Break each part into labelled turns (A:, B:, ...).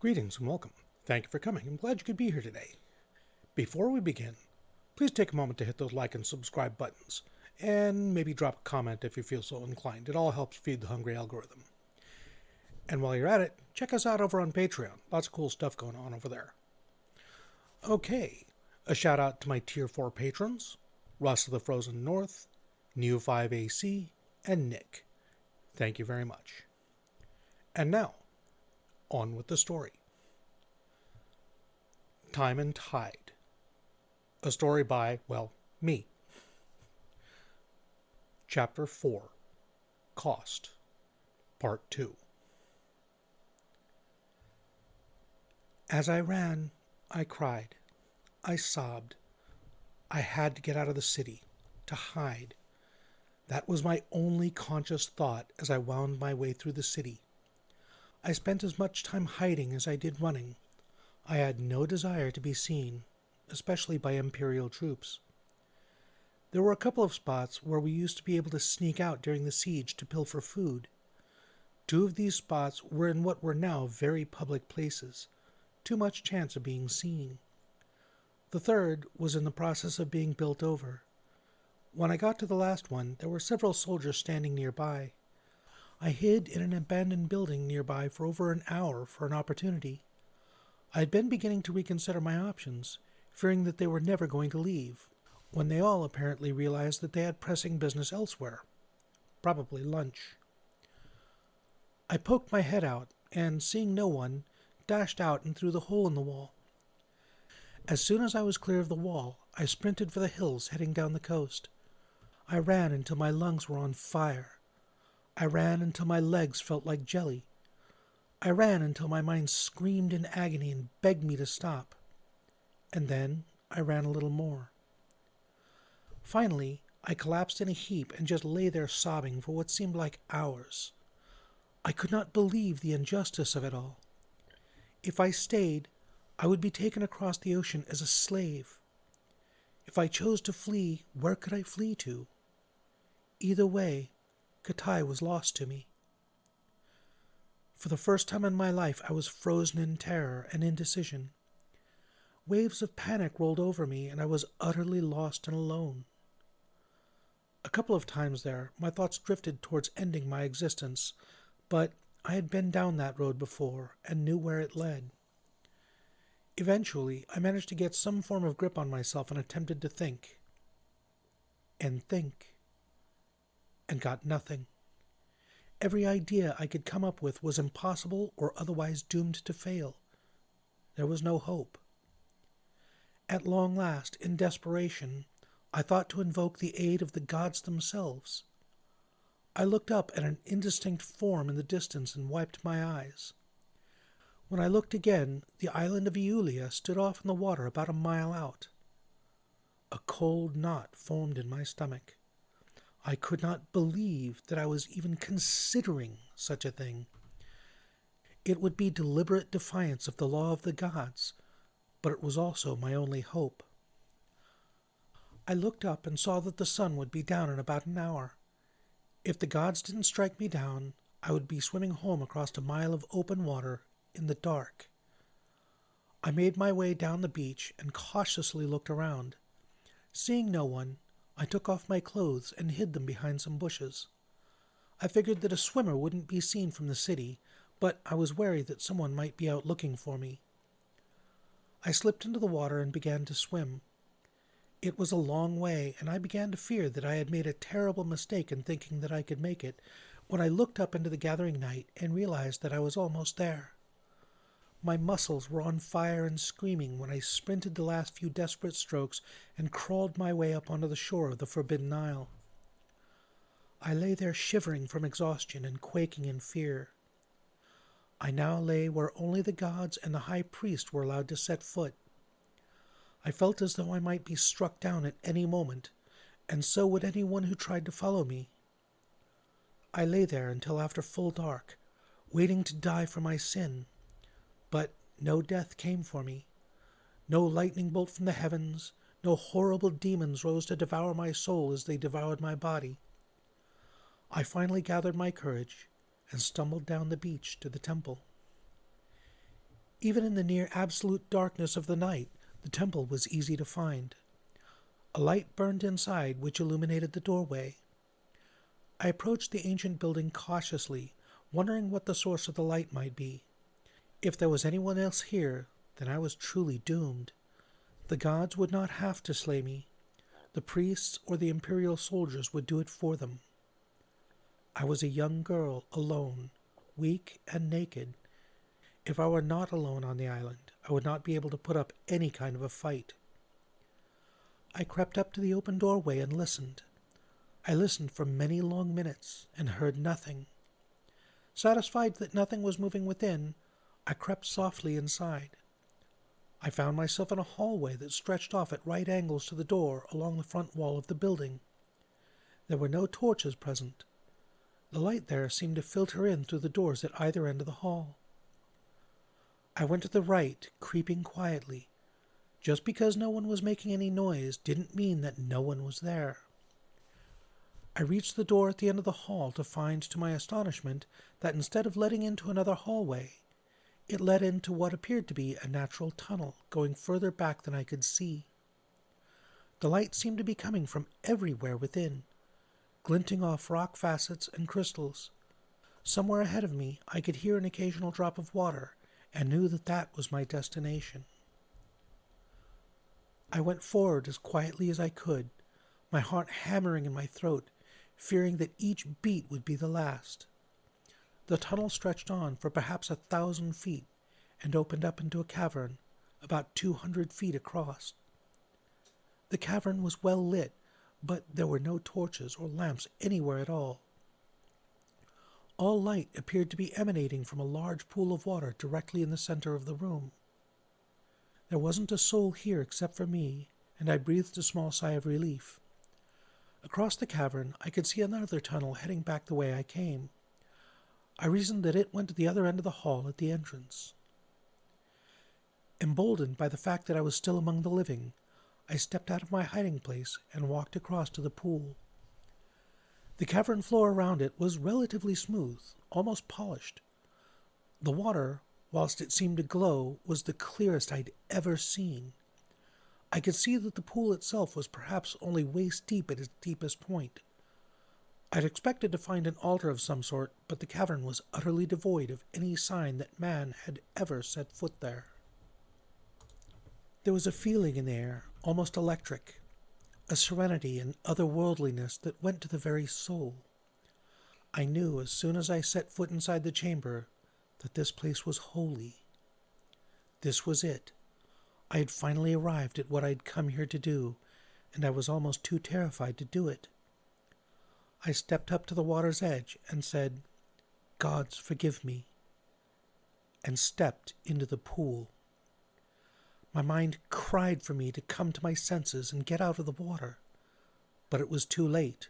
A: Greetings and welcome. Thank you for coming. I'm glad you could be here today. Before we begin, please take a moment to hit those like and subscribe buttons, and maybe drop a comment if you feel so inclined. It all helps feed the hungry algorithm. And while you're at it, check us out over on Patreon. Lots of cool stuff going on over there. Okay, a shout out to my Tier 4 patrons, Russ of the Frozen North, Neo5AC, and Nick. Thank you very much. And now, on with the story. Time and Tide. A story by, well, me. Chapter 4. Cost. Part 2. As I ran, I cried. I sobbed. I had to get out of the city, to hide. That was my only conscious thought as I wound my way through the city. I spent as much time hiding as I did running. I had no desire to be seen, especially by Imperial troops. There were a couple of spots where we used to be able to sneak out during the siege to pilfer food. 2 of these spots were in what were now very public places, too much chance of being seen. The third was in the process of being built over. When I got to the last one, there were several soldiers standing nearby. I hid in an abandoned building nearby for over an hour for an opportunity. I had been beginning to reconsider my options, fearing that they were never going to leave, when they all apparently realized that they had pressing business elsewhere, probably lunch. I poked my head out, and seeing no one, dashed out and through the hole in the wall. As soon as I was clear of the wall, I sprinted for the hills heading down the coast. I ran until my lungs were on fire. I ran until my legs felt like jelly. I ran until my mind screamed in agony and begged me to stop. And then I ran a little more. Finally, I collapsed in a heap and just lay there sobbing for what seemed like hours. I could not believe the injustice of it all. If I stayed, I would be taken across the ocean as a slave. If I chose to flee, where could I flee to? Either way, Katai was lost to me. For the first time in my life, I was frozen in terror and indecision. Waves of panic rolled over me, and I was utterly lost and alone. A couple of times there, my thoughts drifted towards ending my existence, but I had been down that road before and knew where it led. Eventually, I managed to get some form of grip on myself and attempted to think. And think. And got nothing. Every idea I could come up with was impossible or otherwise doomed to fail. There was no hope. At long last, in desperation, I thought to invoke the aid of the gods themselves. I looked up at an indistinct form in the distance and wiped my eyes. When I looked again, the island of Iulia stood off in the water about a mile out. A cold knot formed in my stomach. I could not believe that I was even considering such a thing. It would be deliberate defiance of the law of the gods, but it was also my only hope. I looked up and saw that the sun would be down in about an hour. If the gods didn't strike me down, I would be swimming home across a mile of open water in the dark. I made my way down the beach and cautiously looked around. Seeing no one, I took off my clothes and hid them behind some bushes. I figured that a swimmer wouldn't be seen from the city, but I was wary that someone might be out looking for me. I slipped into the water and began to swim. It was a long way, and I began to fear that I had made a terrible mistake in thinking that I could make it when I looked up into the gathering night and realized that I was almost there. My muscles were on fire and screaming when I sprinted the last few desperate strokes and crawled my way up onto the shore of the Forbidden Isle. I lay there shivering from exhaustion and quaking in fear. I now lay where only the gods and the high priest were allowed to set foot. I felt as though I might be struck down at any moment, and so would anyone who tried to follow me. I lay there until after full dark, waiting to die for my sin. But no death came for me. No lightning bolt from the heavens, no horrible demons rose to devour my soul as they devoured my body. I finally gathered my courage and stumbled down the beach to the temple. Even in the near absolute darkness of the night, the temple was easy to find. A light burned inside, which illuminated the doorway. I approached the ancient building cautiously, wondering what the source of the light might be. If there was anyone else here, then I was truly doomed. The gods would not have to slay me. The priests or the imperial soldiers would do it for them. I was a young girl, alone, weak and naked. If I were not alone on the island, I would not be able to put up any kind of a fight. I crept up to the open doorway and listened. I listened for many long minutes and heard nothing. Satisfied that nothing was moving within, I crept softly inside. I found myself in a hallway that stretched off at right angles to the door along the front wall of the building. There were no torches present. The light there seemed to filter in through the doors at either end of the hall. I went to the right, creeping quietly. Just because no one was making any noise didn't mean that no one was there. I reached the door at the end of the hall to find, to my astonishment, that instead of letting into another hallway, it led into what appeared to be a natural tunnel going further back than I could see. The light seemed to be coming from everywhere within, glinting off rock facets and crystals. Somewhere ahead of me I could hear an occasional drop of water and knew that that was my destination. I went forward as quietly as I could, my heart hammering in my throat, fearing that each beat would be the last. The tunnel stretched on for perhaps 1,000 feet and opened up into a cavern about 200 feet across. The cavern was well lit, but there were no torches or lamps anywhere at all. All light appeared to be emanating from a large pool of water directly in the center of the room. There wasn't a soul here except for me, and I breathed a small sigh of relief. Across the cavern, I could see another tunnel heading back the way I came. I reasoned that it went to the other end of the hall at the entrance. Emboldened by the fact that I was still among the living, I stepped out of my hiding place and walked across to the pool. The cavern floor around it was relatively smooth, almost polished. The water, whilst it seemed to glow, was the clearest I'd ever seen. I could see that the pool itself was perhaps only waist deep at its deepest point. I'd expected to find an altar of some sort, but the cavern was utterly devoid of any sign that man had ever set foot there. There was a feeling in the air, almost electric, a serenity and otherworldliness that went to the very soul. I knew as soon as I set foot inside the chamber that this place was holy. This was it. I had finally arrived at what I'd come here to do, and I was almost too terrified to do it. I stepped up to the water's edge and said, "Gods, forgive me," and stepped into the pool. My mind cried for me to come to my senses and get out of the water, but it was too late.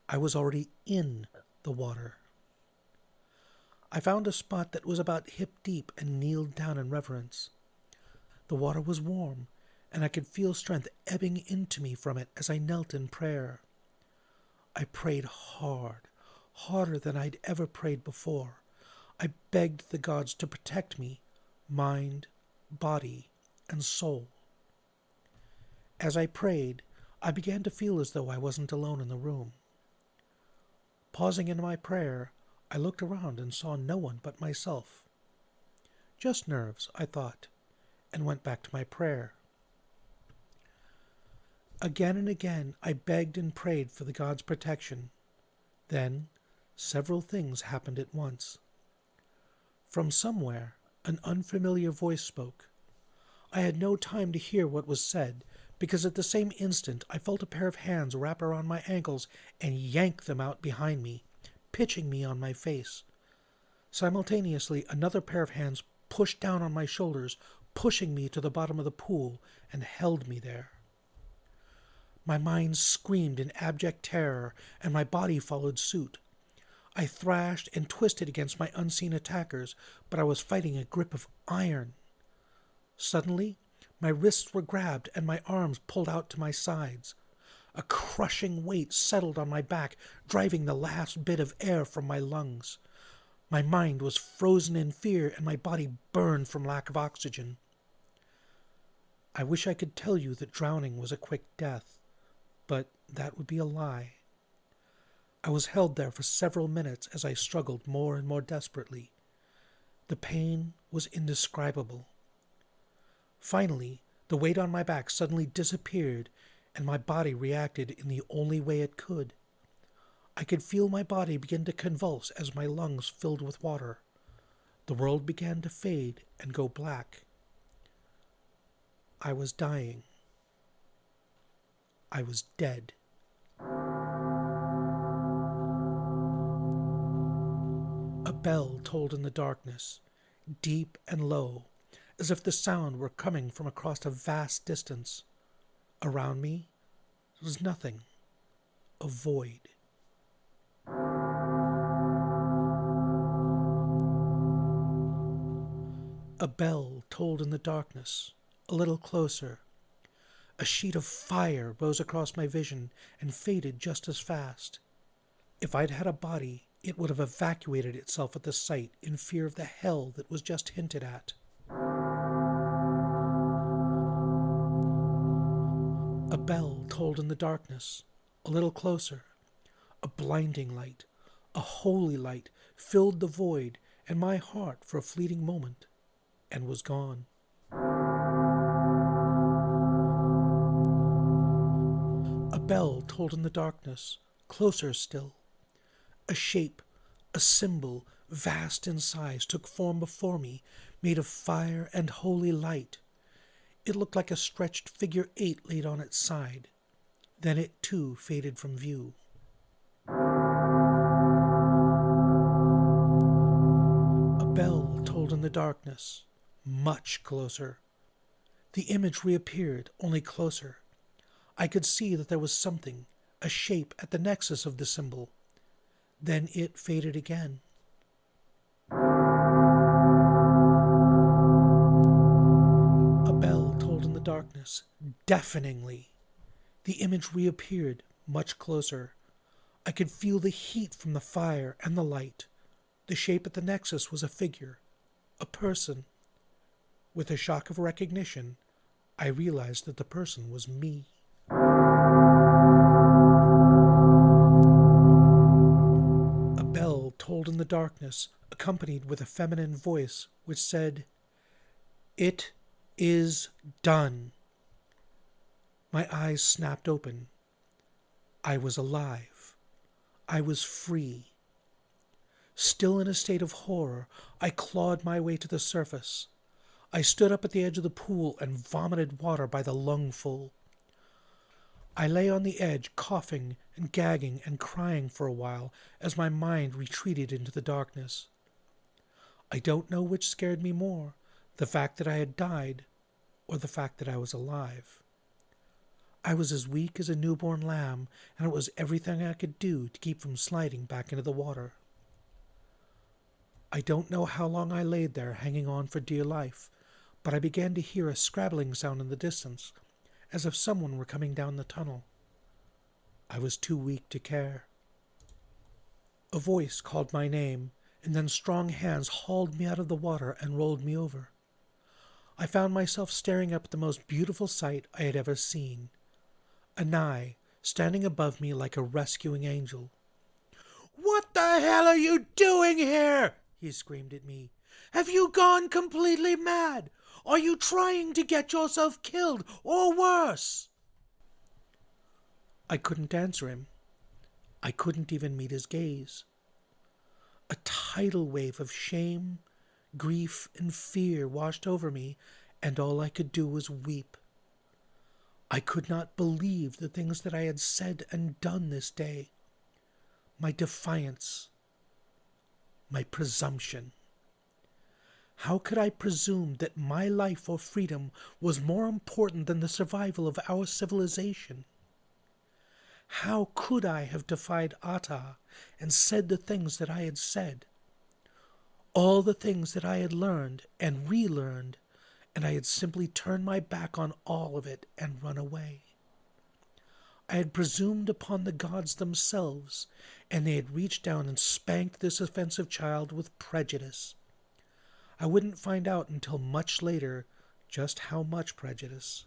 A: I was already in the water. I found a spot that was about hip deep and kneeled down in reverence. The water was warm, and I could feel strength ebbing into me from it as I knelt in prayer. I prayed hard, harder than I'd ever prayed before. I begged the gods to protect me, mind, body, and soul. As I prayed, I began to feel as though I wasn't alone in the room. Pausing in my prayer, I looked around and saw no one but myself. Just nerves, I thought, and went back to my prayer. Again and again, I begged and prayed for the gods' protection. Then, several things happened at once. From somewhere, an unfamiliar voice spoke. I had no time to hear what was said, because at the same instant I felt a pair of hands wrap around my ankles and yank them out behind me, pitching me on my face. Simultaneously, another pair of hands pushed down on my shoulders, pushing me to the bottom of the pool, and held me there. My mind screamed in abject terror, and my body followed suit. I thrashed and twisted against my unseen attackers, but I was fighting a grip of iron. Suddenly, my wrists were grabbed and my arms pulled out to my sides. A crushing weight settled on my back, driving the last bit of air from my lungs. My mind was frozen in fear and my body burned from lack of oxygen. I wish I could tell you that drowning was a quick death, but that would be a lie. I was held there for several minutes as I struggled more and more desperately. The pain was indescribable. Finally, the weight on my back suddenly disappeared and my body reacted in the only way it could. I could feel my body begin to convulse as my lungs filled with water. The world began to fade and go black. I was dying. I was dead. A bell tolled in the darkness, deep and low, as if the sound were coming from across a vast distance. Around me was nothing, a void. A bell tolled in the darkness, a little closer. A sheet of fire rose across my vision and faded just as fast. If I'd had a body, it would have evacuated itself at the sight in fear of the hell that was just hinted at. A bell tolled in the darkness, a little closer. A blinding light, a holy light, filled the void and my heart for a fleeting moment, and was gone. A bell tolled in the darkness, closer still. A shape, a symbol, vast in size, took form before me, made of fire and holy light. It looked like a stretched figure 8 laid on its side. Then it too faded from view. A bell tolled in the darkness, much closer. The image reappeared, only closer. I could see that there was something, a shape at the nexus of the symbol. Then it faded again. A bell tolled in the darkness, deafeningly. The image reappeared, much closer. I could feel the heat from the fire and the light. The shape at the nexus was a figure, a person. With a shock of recognition, I realized that the person was me. A bell tolled in the darkness, accompanied with a feminine voice which said, "It is done." My eyes snapped open. I was alive. I was free. Still in a state of horror, I clawed my way to the surface. I stood up at the edge of the pool and vomited water by the lungful. I lay on the edge, coughing and gagging and crying for a while as my mind retreated into the darkness. I don't know which scared me more, the fact that I had died or the fact that I was alive. I was as weak as a newborn lamb, and it was everything I could do to keep from sliding back into the water. I don't know how long I laid there hanging on for dear life, but I began to hear a scrabbling sound in the distance, as if someone were coming down the tunnel. I was too weak to care. A voice called my name, and then strong hands hauled me out of the water and rolled me over. I found myself staring up at the most beautiful sight I had ever seen. Anai, standing above me like a rescuing angel. "What the hell are you doing here?" he screamed at me. "Have you gone completely mad? Are you trying to get yourself killed, or worse?" I couldn't answer him. I couldn't even meet his gaze. A tidal wave of shame, grief, and fear washed over me, and all I could do was weep. I could not believe the things that I had said and done this day. My defiance, my presumption. How could I presume that my life or freedom was more important than the survival of our civilization? How could I have defied Ata and said the things that I had said? All the things that I had learned and relearned, and I had simply turned my back on all of it and run away. I had presumed upon the gods themselves, and they had reached down and spanked this offensive child with prejudice. I wouldn't find out until much later just how much prejudice.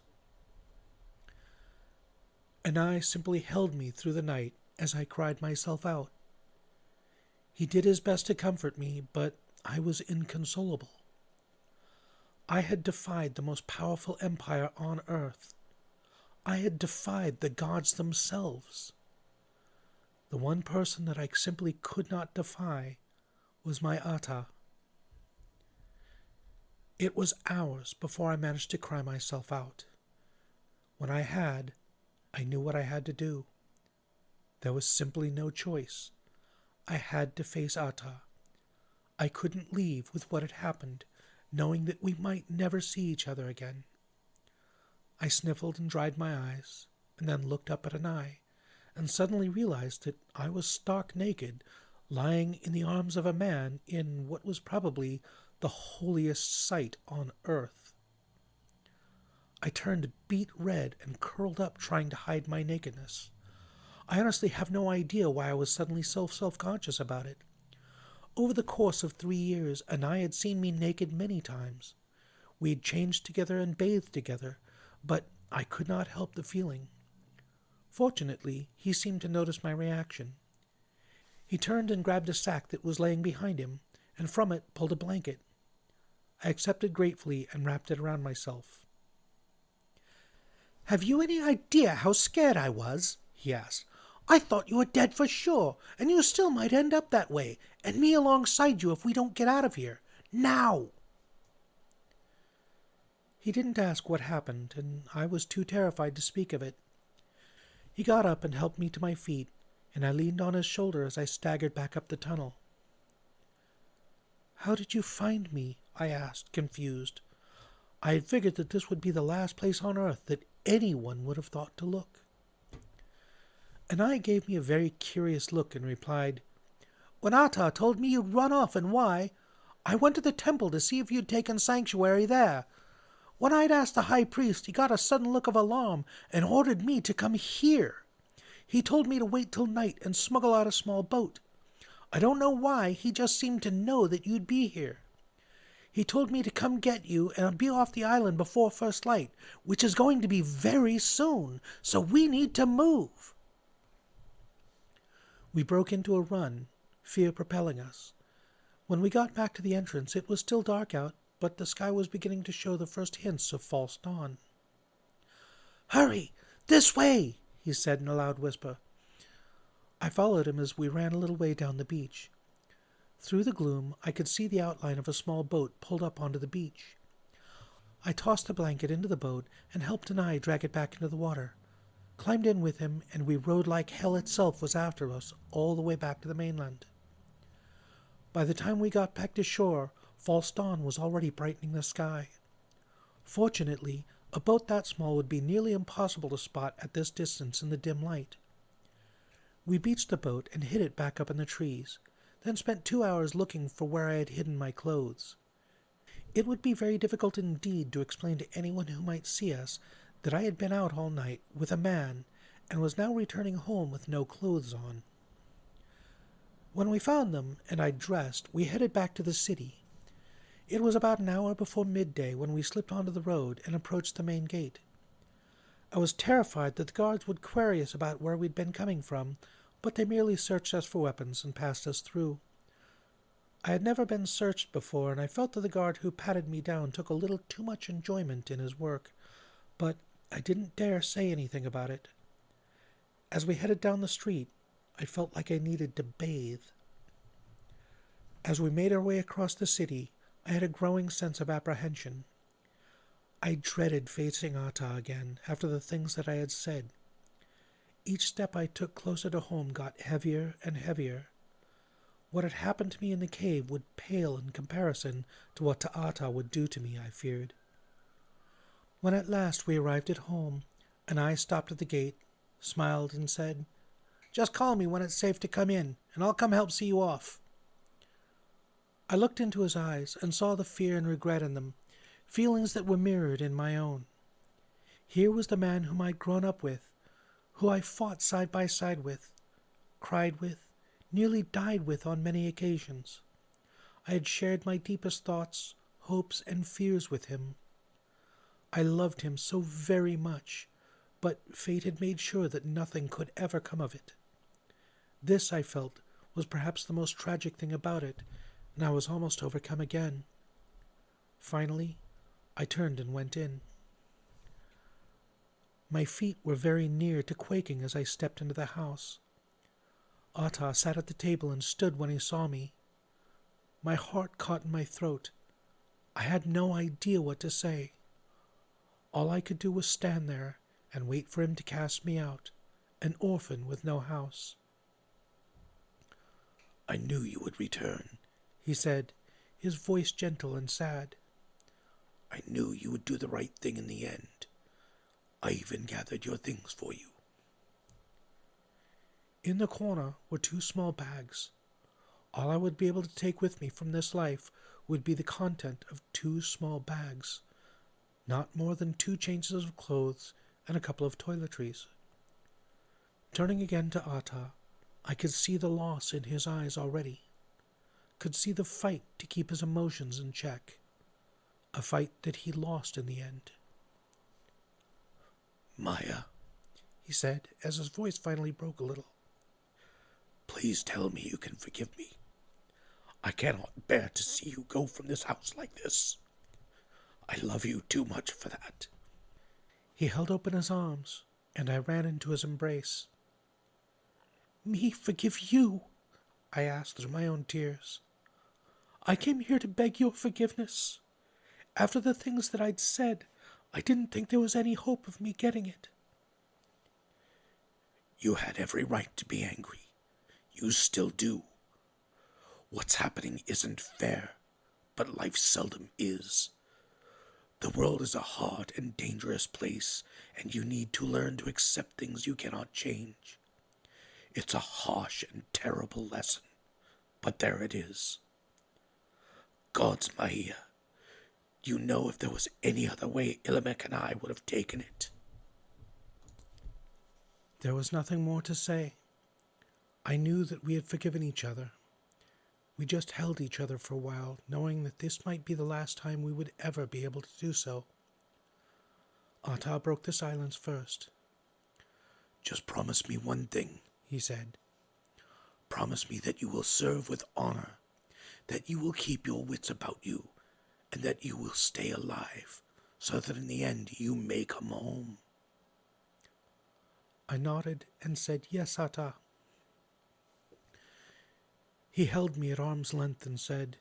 A: Anai simply held me through the night as I cried myself out. He did his best to comfort me, but I was inconsolable. I had defied the most powerful empire on earth. I had defied the gods themselves. The one person that I simply could not defy was my Ata. It was hours before I managed to cry myself out. When I had, I knew what I had to do. There was simply no choice. I had to face Ata. I couldn't leave with what had happened, knowing that we might never see each other again. I sniffled and dried my eyes, and then looked up at Anai, and suddenly realized that I was stark naked, lying in the arms of a man in what was probably the holiest sight on earth. I turned beet red and curled up, trying to hide my nakedness. I honestly have no idea why I was suddenly so self-conscious about it. Over the course of 3 years, Anai had seen me naked many times. We had changed together and bathed together, but I could not help the feeling. Fortunately, he seemed to notice my reaction. He turned and grabbed a sack that was laying behind him, and from it pulled a blanket. I accepted gratefully and wrapped it around myself. "Have you any idea how scared I was?" he asked. "I thought you were dead for sure, and you still might end up that way, and me alongside you if we don't get out of here. Now!" He didn't ask what happened, and I was too terrified to speak of it. He got up and helped me to my feet, and I leaned on his shoulder as I staggered back up the tunnel. "How did you find me?" I asked, confused. I had figured that this would be the last place on earth that anyone would have thought to look. Anai gave me a very curious look and replied, "When Ata told me you'd run off and why, I went to the temple to see if you'd taken sanctuary there. When I'd asked the high priest, he got a sudden look of alarm and ordered me to come here. He told me to wait till night and smuggle out a small boat. I don't know why, he just seemed to know that you'd be here. He told me to come get you and be off the island before first light, which is going to be very soon, so we need to move." We broke into a run, fear propelling us. When we got back to the entrance, it was still dark out, but the sky was beginning to show the first hints of false dawn. "Hurry! This way!" he said in a loud whisper. I followed him as we ran a little way down the beach. Through the gloom, I could see the outline of a small boat pulled up onto the beach. I tossed the blanket into the boat and helped Anai drag it back into the water, climbed in with him, and we rode like hell itself was after us all the way back to the mainland. By the time we got back to shore, false dawn was already brightening the sky. Fortunately, a boat that small would be nearly impossible to spot at this distance in the dim light. We beached the boat and hid it back up in the trees, then spent 2 hours looking for where I had hidden my clothes. It would be very difficult indeed to explain to anyone who might see us that I had been out all night with a man and was now returning home with no clothes on. When we found them and I'd dressed, we headed back to the city. It was about an hour before midday when we slipped onto the road and approached the main gate. I was terrified that the guards would query us about where we'd been coming from, but they merely searched us for weapons and passed us through. I had never been searched before, and I felt that the guard who patted me down took a little too much enjoyment in his work, but I didn't dare say anything about it. As we headed down the street, I felt like I needed to bathe. As we made our way across the city, I had a growing sense of apprehension. I dreaded facing Ata again after the things that I had said. Each step I took closer to home got heavier and heavier. What had happened to me in the cave would pale in comparison to what Ata would do to me, I feared. When at last we arrived at home, and I stopped at the gate, smiled, and said, "Just call me when it's safe to come in, and I'll come help see you off." I looked into his eyes and saw the fear and regret in them, feelings that were mirrored in my own. Here was the man whom I'd grown up with, who I fought side by side with, cried with, nearly died with on many occasions. I had shared my deepest thoughts, hopes, and fears with him. I loved him so very much, but fate had made sure that nothing could ever come of it. This, I felt, was perhaps the most tragic thing about it, and I was almost overcome again. Finally, I turned and went in. My feet were very near to quaking as I stepped into the house. Ata sat at the table and stood when he saw me. My heart caught in my throat. I had no idea what to say. All I could do was stand there and wait for him to cast me out, an orphan with no house.
B: "I knew you would return,"
A: he said, his voice gentle and sad.
B: "I knew you would do the right thing in the end. I even gathered your things for you."
A: In the corner were 2 small bags. All I would be able to take with me from this life would be the content of 2 small bags, not more than 2 changes of clothes and a couple of toiletries. Turning again to Ata, I could see the loss in his eyes already, could see the fight to keep his emotions in check, a fight that he lost in the end.
B: "Maia,"
A: he said, as his voice finally broke a little,
B: "please tell me you can forgive me. I cannot bear to see you go from this house like this. I love you too much for that."
A: He held open his arms, and I ran into his embrace. "Me forgive you?" I asked through my own tears. "I came here to beg your forgiveness. After the things that I'd said, I didn't think there was any hope of me getting it."
B: "You had every right to be angry. You still do. What's happening isn't fair, but life seldom is. The world is a hard and dangerous place, and you need to learn to accept things you cannot change. It's a harsh and terrible lesson, but there it is. God's Maia, you know if there was any other way, Illimek and I would have taken it."
A: There was nothing more to say. I knew that we had forgiven each other. We just held each other for a while, knowing that this might be the last time we would ever be able to do so. Ata broke the silence first.
B: "Just promise me one thing,"
A: he said.
B: "Promise me that you will serve with honor, that you will keep your wits about you, and that you will stay alive, so that in the end you may come home."
A: I nodded and said, "Yes, Ata." He held me at arm's length and said,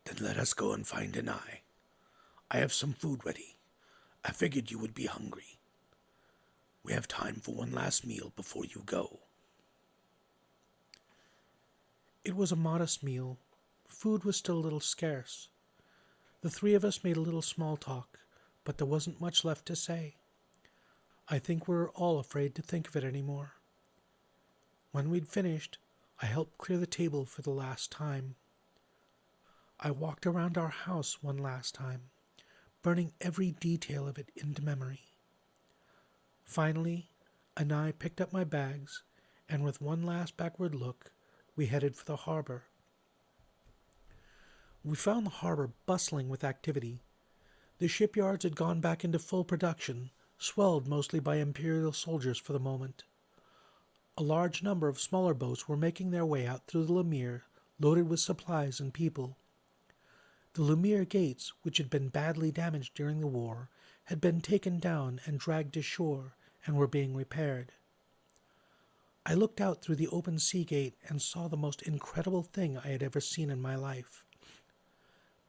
B: "Then let us go and find Anai. I have some food ready. I figured you would be hungry. We have time for one last meal before you go."
A: It was a modest meal. Food was still a little scarce. The 3 of us made a little small talk, but there wasn't much left to say. I think we were all afraid to think of it anymore. When we'd finished, I helped clear the table for the last time. I walked around our house one last time, burning every detail of it into memory. Finally, Anai picked up my bags, and with one last backward look, we headed for the harbor. We found the harbor bustling with activity. The shipyards had gone back into full production, swelled mostly by Imperial soldiers for the moment. A large number of smaller boats were making their way out through the Lemire, loaded with supplies and people. The Lemire gates, which had been badly damaged during the war, had been taken down and dragged ashore and were being repaired. I looked out through the open sea gate and saw the most incredible thing I had ever seen in my life.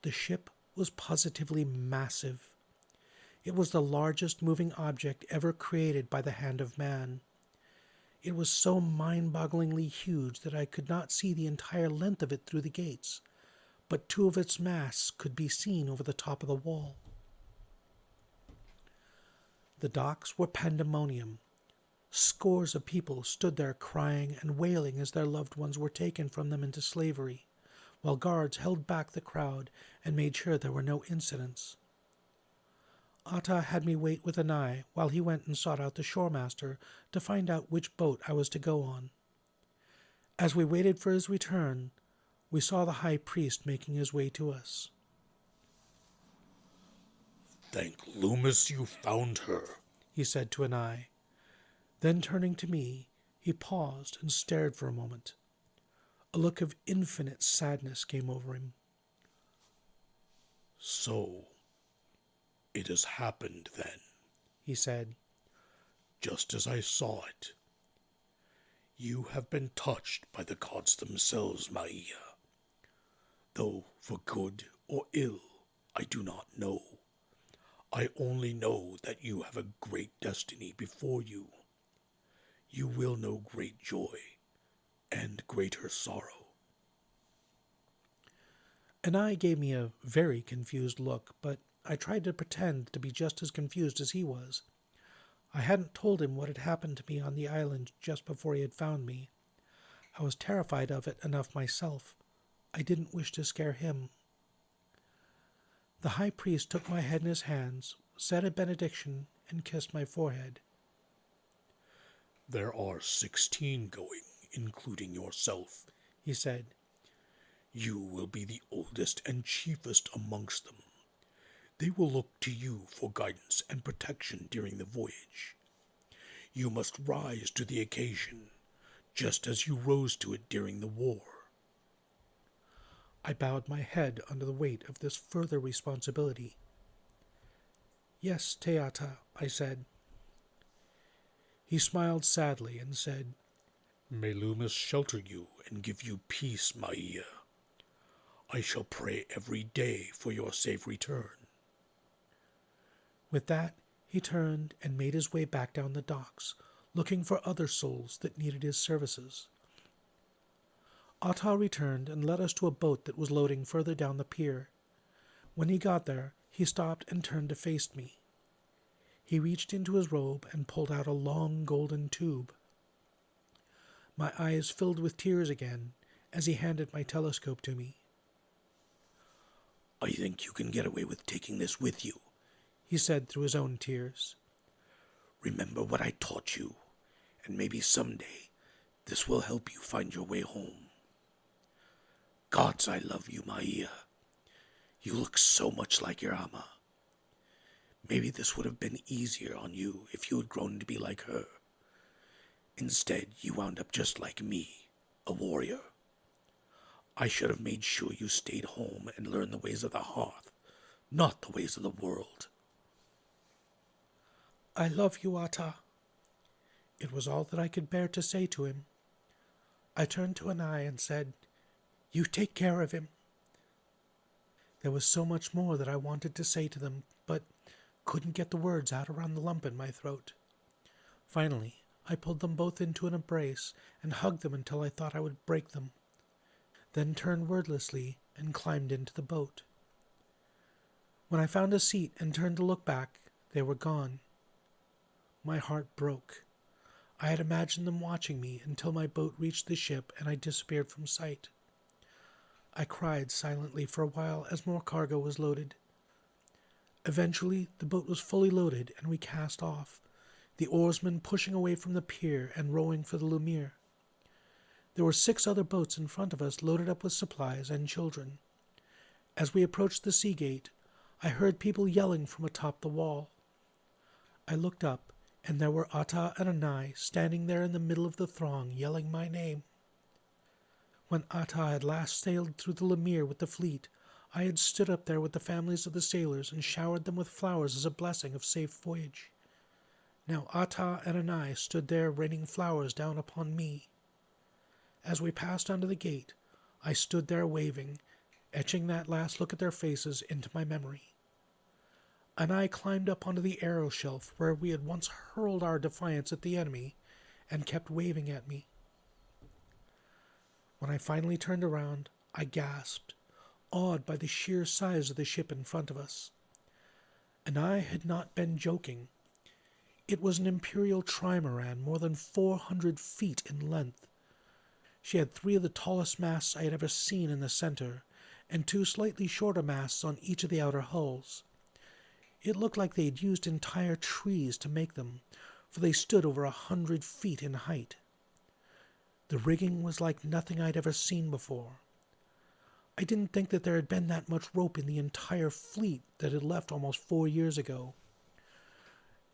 A: The ship was positively massive. It was the largest moving object ever created by the hand of man. It was so mind-bogglingly huge that I could not see the entire length of it through the gates, but 2 of its masts could be seen over the top of the wall. The docks were pandemonium. Scores of people stood there crying and wailing as their loved ones were taken from them into slavery, while guards held back the crowd and made sure there were no incidents. Atta had me wait with Anai while he went and sought out the shoremaster to find out which boat I was to go on. As we waited for his return, we saw the high priest making his way to us.
B: "Thank Loomis you found her,"
A: he said to Anai. Then turning to me, he paused and stared for a moment. A look of infinite sadness came over him.
B: "So, it has happened then,"
A: he said.
B: "Just as I saw it. You have been touched by the gods themselves, Maia. Though for good or ill, I do not know. I only know that you have a great destiny before you. You will know great joy and greater sorrow."
A: Anai gave me a very confused look, but I tried to pretend to be just as confused as he was. I hadn't told him what had happened to me on the island just before he had found me. I was terrified of it enough myself. I didn't wish to scare him. The high priest took my head in his hands, said a benediction, and kissed my forehead.
B: "There are 16 going, including yourself,"
A: he said.
B: "You will be the oldest and chiefest amongst them. They will look to you for guidance and protection during the voyage. You must rise to the occasion, just as you rose to it during the war."
A: I bowed my head under the weight of this further responsibility. "Yes, Teata," I said. He smiled sadly and said,
B: "May Loomis shelter you and give you peace, Maia. I shall pray every day for your safe return."
A: With that, he turned and made his way back down the docks, looking for other souls that needed his services. Atta returned and led us to a boat that was loading further down the pier. When he got there, he stopped and turned to face me. He reached into his robe and pulled out a long golden tube. My eyes filled with tears again as he handed my telescope to me.
B: "I think you can get away with taking this with you,"
A: he said through his own tears.
B: "Remember what I taught you, and maybe someday this will help you find your way home. Gods, I love you, Maia. You look so much like your ama. Maybe this would have been easier on you if you had grown to be like her. Instead, you wound up just like me, a warrior. I should have made sure you stayed home and learned the ways of the hearth, not the ways of the world."
A: "I love you, Atta." It was all that I could bear to say to him. I turned to Anai and said, "You take care of him." There was so much more that I wanted to say to them, but couldn't get the words out around the lump in my throat. Finally, I pulled them both into an embrace and hugged them until I thought I would break them, then turned wordlessly and climbed into the boat. When I found a seat and turned to look back, they were gone. My heart broke. I had imagined them watching me until my boat reached the ship and I disappeared from sight. I cried silently for a while as more cargo was loaded. Eventually, the boat was fully loaded and we cast off, the oarsmen pushing away from the pier and rowing for the Lumiere. There were 6 other boats in front of us loaded up with supplies and children. As we approached the sea gate, I heard people yelling from atop the wall. I looked up, and there were Atta and Anai standing there in the middle of the throng, yelling my name. When Atta had last sailed through the Lumiere with the fleet, I had stood up there with the families of the sailors and showered them with flowers as a blessing of safe voyage. Now Atta and Anai stood there raining flowers down upon me. As we passed under the gate, I stood there waving, etching that last look at their faces into my memory. Anai climbed up onto the arrow shelf where we had once hurled our defiance at the enemy and kept waving at me. When I finally turned around, I gasped, awed by the sheer size of the ship in front of us. Anai had not been joking. It was an imperial trimaran more than 400 feet in length. She had 3 of the tallest masts I had ever seen in the center, and 2 slightly shorter masts on each of the outer hulls. It looked like they had used entire trees to make them, for they stood over 100 feet in height. The rigging was like nothing I'd ever seen before. I didn't think that there had been that much rope in the entire fleet that had left almost 4 years ago.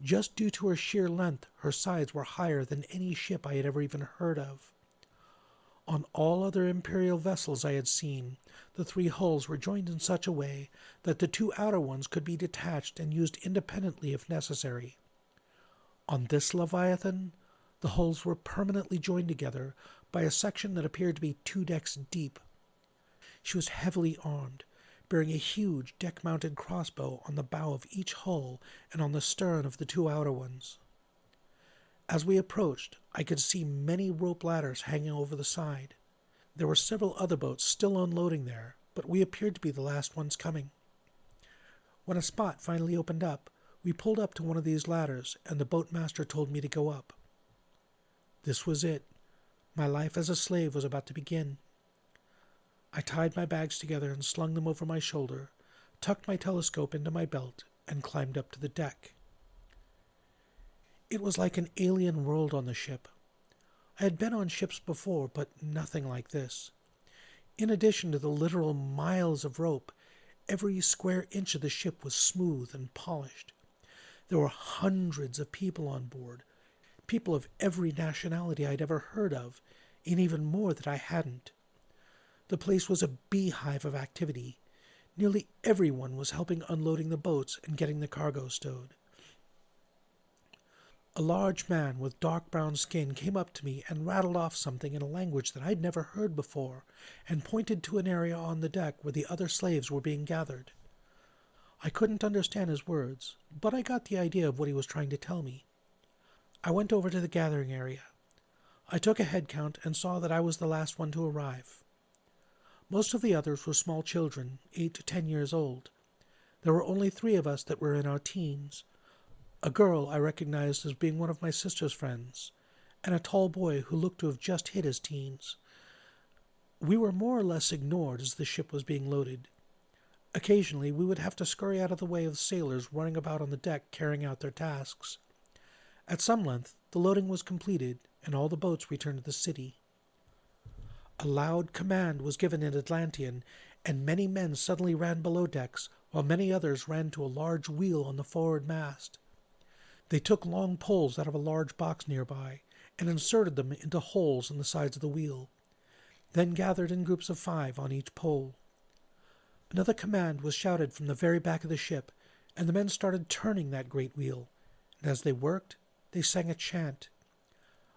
A: Just due to her sheer length, her sides were higher than any ship I had ever even heard of. On all other Imperial vessels I had seen, the 3 hulls were joined in such a way that the 2 outer ones could be detached and used independently if necessary. On this Leviathan, the hulls were permanently joined together by a section that appeared to be 2 decks deep. She was heavily armed, bearing a huge deck-mounted crossbow on the bow of each hull and on the stern of the 2 outer ones. As we approached, I could see many rope ladders hanging over the side. There were several other boats still unloading there, but we appeared to be the last ones coming. When a spot finally opened up, we pulled up to one of these ladders, and the boatmaster told me to go up. This was it. My life as a slave was about to begin. I tied my bags together and slung them over my shoulder, tucked my telescope into my belt, and climbed up to the deck. It was like an alien world on the ship. I had been on ships before, but nothing like this. In addition to the literal miles of rope, every square inch of the ship was smooth and polished. There were hundreds of people on board, people of every nationality I'd ever heard of, and even more that I hadn't. The place was a beehive of activity. Nearly everyone was helping unloading the boats and getting the cargo stowed. A large man with dark brown skin came up to me and rattled off something in a language that I'd never heard before, and pointed to an area on the deck where the other slaves were being gathered. I couldn't understand his words, but I got the idea of what he was trying to tell me. I went over to the gathering area. I took a head count and saw that I was the last one to arrive. Most of the others were small children, 8 to 10 years old. There were only 3 of us that were in our teens. A girl I recognized as being one of my sister's friends, and a tall boy who looked to have just hit his teens. We were more or less ignored as the ship was being loaded. Occasionally, we would have to scurry out of the way of sailors running about on the deck carrying out their tasks. At some length, the loading was completed, and all the boats returned to the city. A loud command was given in Atlantean, and many men suddenly ran below decks, while many others ran to a large wheel on the forward mast. They took long poles out of a large box nearby and inserted them into holes in the sides of the wheel, then gathered in groups of 5 on each pole. Another command was shouted from the very back of the ship, and the men started turning that great wheel, and as they worked, they sang a chant.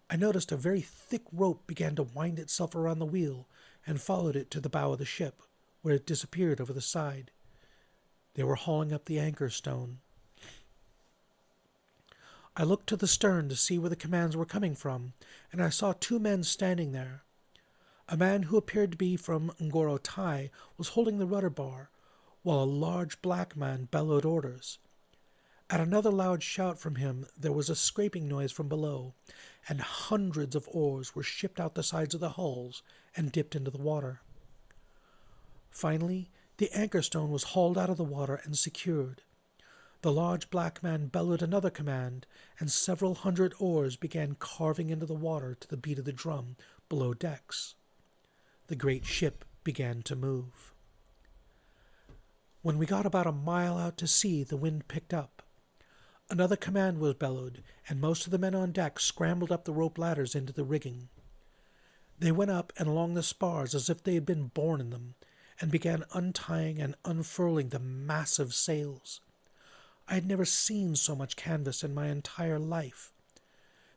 A: I noticed a very thick rope began to wind itself around the wheel and followed it to the bow of the ship, where it disappeared over the side. They were hauling up the anchor stone. I looked to the stern to see where the commands were coming from, and I saw 2 men standing there. A man who appeared to be from Ngoro Tai was holding the rudder bar, while a large black man bellowed orders. At another loud shout from him, there was a scraping noise from below, and hundreds of oars were shipped out the sides of the hulls and dipped into the water. Finally, the anchor stone was hauled out of the water and secured. The large black man bellowed another command, and several hundred oars began carving into the water to the beat of the drum below decks. The great ship began to move. When we got about a mile out to sea, the wind picked up. Another command was bellowed, and most of the men on deck scrambled up the rope ladders into the rigging. They went up and along the spars as if they had been born in them, and began untying and unfurling the massive sails. I had never seen so much canvas in my entire life.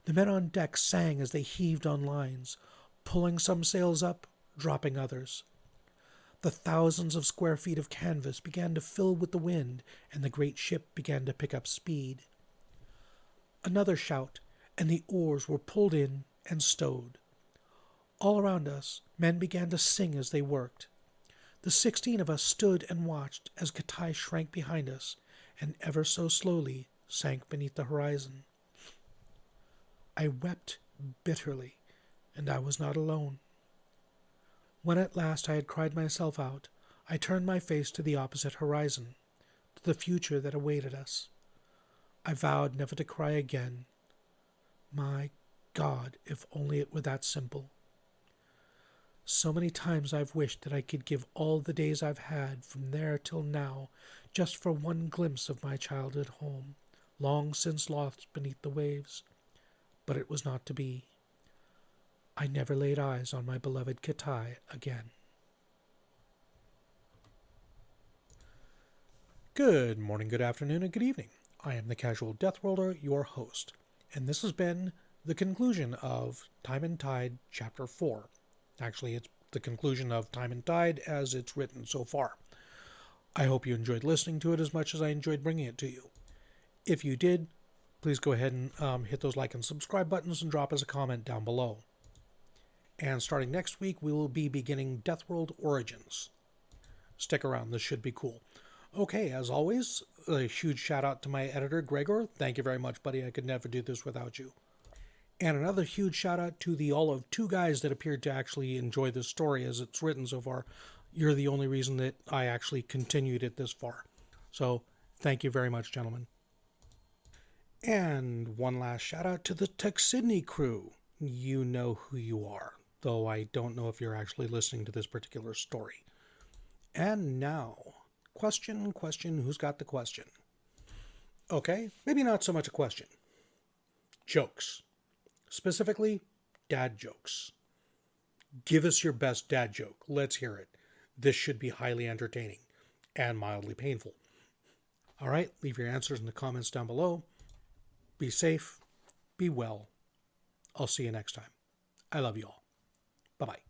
A: The men on deck sang as they heaved on lines, pulling some sails up, dropping others. The thousands of square feet of canvas began to fill with the wind, and the great ship began to pick up speed. Another shout, and the oars were pulled in and stowed. All around us, men began to sing as they worked. The 16 of us stood and watched as Katai shrank behind us, and ever so slowly sank beneath the horizon. I wept bitterly, and I was not alone. When at last I had cried myself out, I turned my face to the opposite horizon. to the future that awaited us. I vowed never to cry again. My God, if only it were that simple. So many times I've wished that I could give all the days I've had from there till now just for one glimpse of my childhood home, long since lost beneath the waves. But it was not to be. I never laid eyes on my beloved Katai again. Good morning, good afternoon, and good evening. I am the Casual Death Worlder, your host, and this has been the conclusion of Time and Tide Chapter 4. Actually, it's the conclusion of Time and Tide as it's written so far. I hope you enjoyed listening to it as much as I enjoyed bringing it to you. If you did, please go ahead and hit those like and subscribe buttons and drop us a comment down below. And starting next week, we will be beginning Deathworld Origins. Stick around, this should be cool. Okay, as always, a huge shout out to my editor, Gregor. Thank you very much, buddy. I could never do this without you. And another huge shout out to the all of 2 guys that appeared to actually enjoy this story as it's written so far. You're the only reason that I actually continued it this far. So, thank you very much, gentlemen. And one last shout out to the Tech Sydney crew. You know who you are, though I don't know if you're actually listening to this particular story. And now, question, who's got the question? Okay, maybe not so much a question. Jokes. Specifically, dad jokes. Give us your best dad joke. Let's hear it. This should be highly entertaining and mildly painful. All right, leave your answers in the comments down below. Be safe. Be well. I'll see you next time. I love you all. Bye-bye.